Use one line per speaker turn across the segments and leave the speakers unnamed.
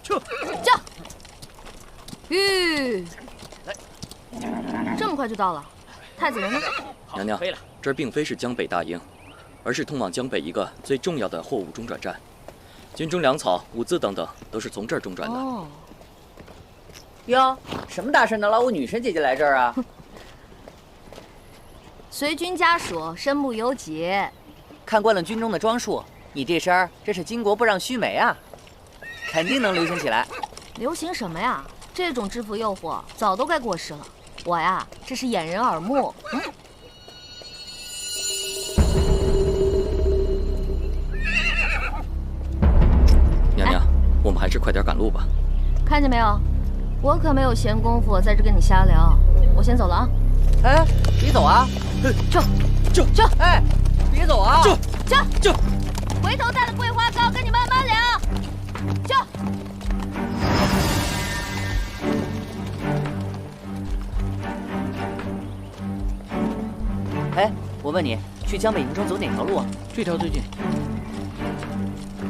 撤！
驾！这么快就到了，太子人呢？
娘娘，这儿并非是江北大营，而是通往江北一个最重要的货物中转站。军中粮草、物资等等都是从这儿中转的。
哦。
哟，什么大事能捞我女神姐姐来这儿啊？
随军家属，身不由己。
看惯了军中的装束，你这身儿真是巾帼不让须眉啊，肯定能流行起来。
流行什么呀？这种制服诱惑早都该过时了。我呀，这是掩人耳目。
娘娘，我们还是快点赶路吧。
看见没有，我可没有闲工夫在这跟你瞎聊。我先走了啊。
哎，别走啊！
撤！
哎，别走啊！
撤！回头带的桂花糕跟你慢慢聊。撤！
哎，我问你，去江北营中走哪条路啊？
这条最近。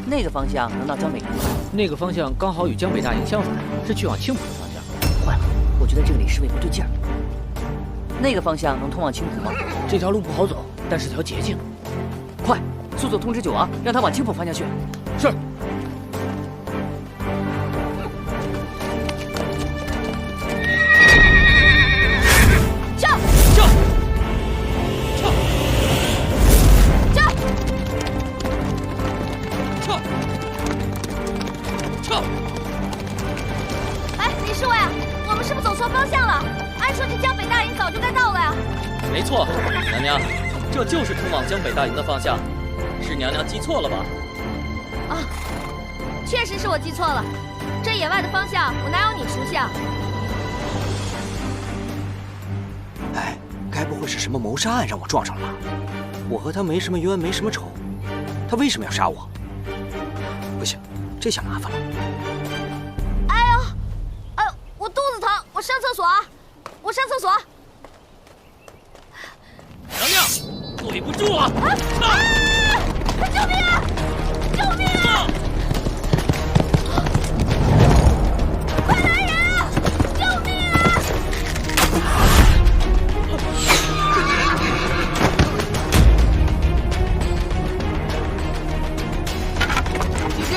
那个方向能到江北营吗？
那个方向刚好与江北大营相反，是去往青浦的方向。
坏了，我觉得这个李侍卫不对劲儿。那个方向能通往青浦吗？
这条路不好走，但是条捷径。
快，速速通知九王，让他往青浦方向去。
是。
没错，娘娘，这就是通往江北大营的方向，是娘娘记错了吧？
啊，确实是我记错了，这野外的方向我哪有你熟悉啊？
哎，该不会是什么谋杀案让我撞上了吧？我和他没什么冤，没什么仇，他为什么要杀我？不行，这下麻烦了。
哎呦，我肚子疼，我上厕所啊，我上厕所。
娘娘，对不住啊！
救命啊！救命啊！快来人啊！救命啊！
姐姐，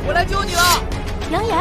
我来救你了！
杨言。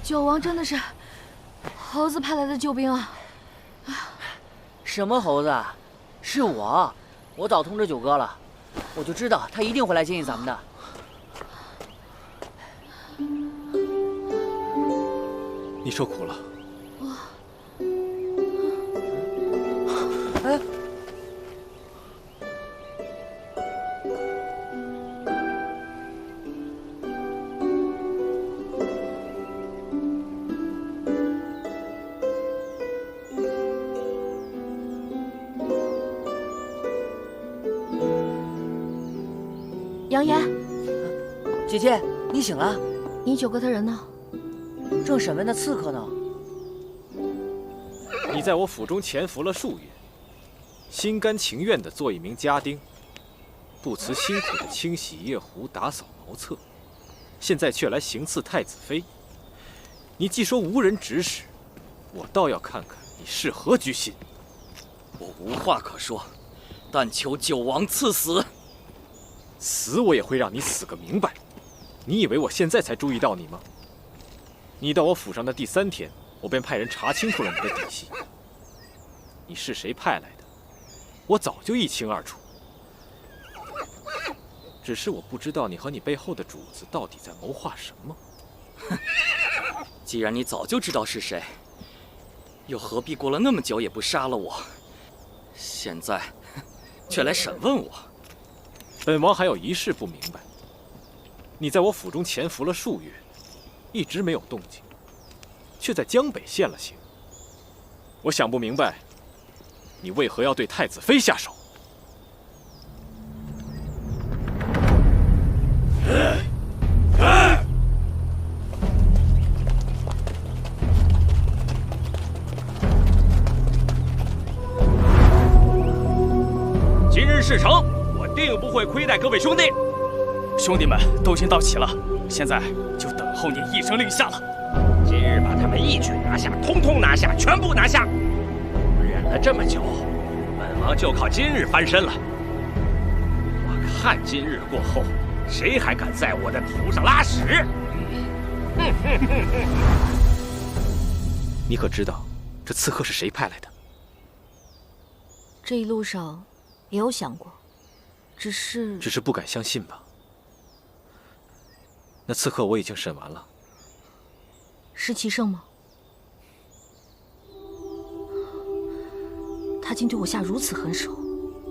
九王真的是猴子派来的救兵啊！
什么猴子啊？是我，我早通知九哥了，我就知道他一定会来接应咱们的。
你受苦了。
哎。
杨言，
姐姐，你醒了？
你九哥他人呢？
正审问的刺客呢。
你在我府中潜伏了数月，心甘情愿地做一名家丁，不辞辛苦地清洗夜壶、打扫茅厕，现在却来行刺太子妃。你既说无人指使，我倒要看看你是何居心。
我无话可说，但求九王赐死。
死我也会让你死个明白。你以为我现在才注意到你吗？你到我府上的第3天，我便派人查清楚了你的底细。你是谁派来的，我早就一清二楚。只是我不知道你和你背后的主子到底在谋划什么。
既然你早就知道是谁，又何必过了那么久也不杀了我？现在却来审问我。
本王还有一事不明白，你在我府中潜伏了数月，一直没有动静，却在江北现了形。我想不明白，你为何要对太子妃下手？
今日事成，我定不会亏待各位兄弟。
兄弟们都已经到齐了，现在就等候你一声令下了。
今日把他们一举拿下，通通拿下，全部拿下。忍了这么久，本王就靠今日翻身了。我看今日过后，谁还敢在我的头上拉屎？
你可知道这刺客是谁派来的？
这一路上也有想过，只是
不敢相信吧？那刺客我已经审完了。
是齐胜吗？他竟对我下如此狠手。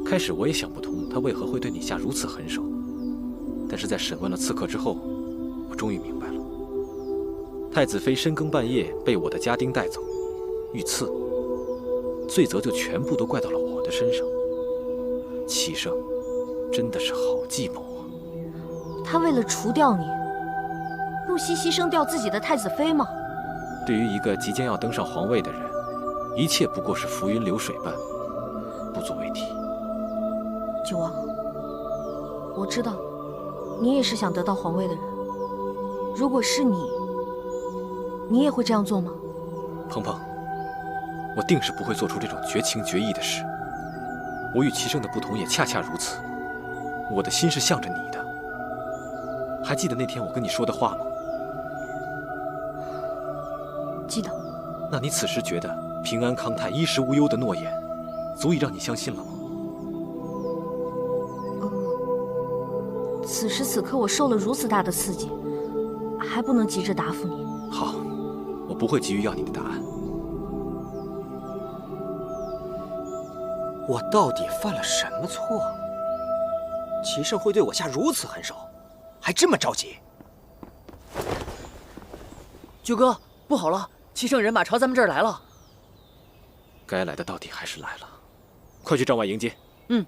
开始我也想不通他为何会对你下如此狠手，但是在审问了刺客之后，我终于明白了。太子妃深更半夜被我的家丁带走，遇刺，罪责就全部都怪到了我的身上。齐胜真的是好计谋啊！
他为了除掉你，不惜牺牲掉自己的太子妃吗？
对于一个即将要登上皇位的人，一切不过是浮云流水般，不足为提。
九王，我知道，你也是想得到皇位的人。如果是你，你也会这样做吗？
鹏鹏，我定是不会做出这种绝情绝义的事。我与齐胜的不同也恰恰如此，我的心是向着你的。还记得那天我跟你说的话吗？
记得。
那你此时觉得平安康泰、衣食无忧的诺言，足以让你相信了吗？
此时此刻我受了如此大的刺激，还不能急着答复你。
好，我不会急于要你的答案。
我到底犯了什么错？齐胜会对我下如此狠手，还这么着急？
九哥，不好了，齐胜人马朝咱们这儿来了。
该来的到底还是来了，快去帐外迎接。
嗯。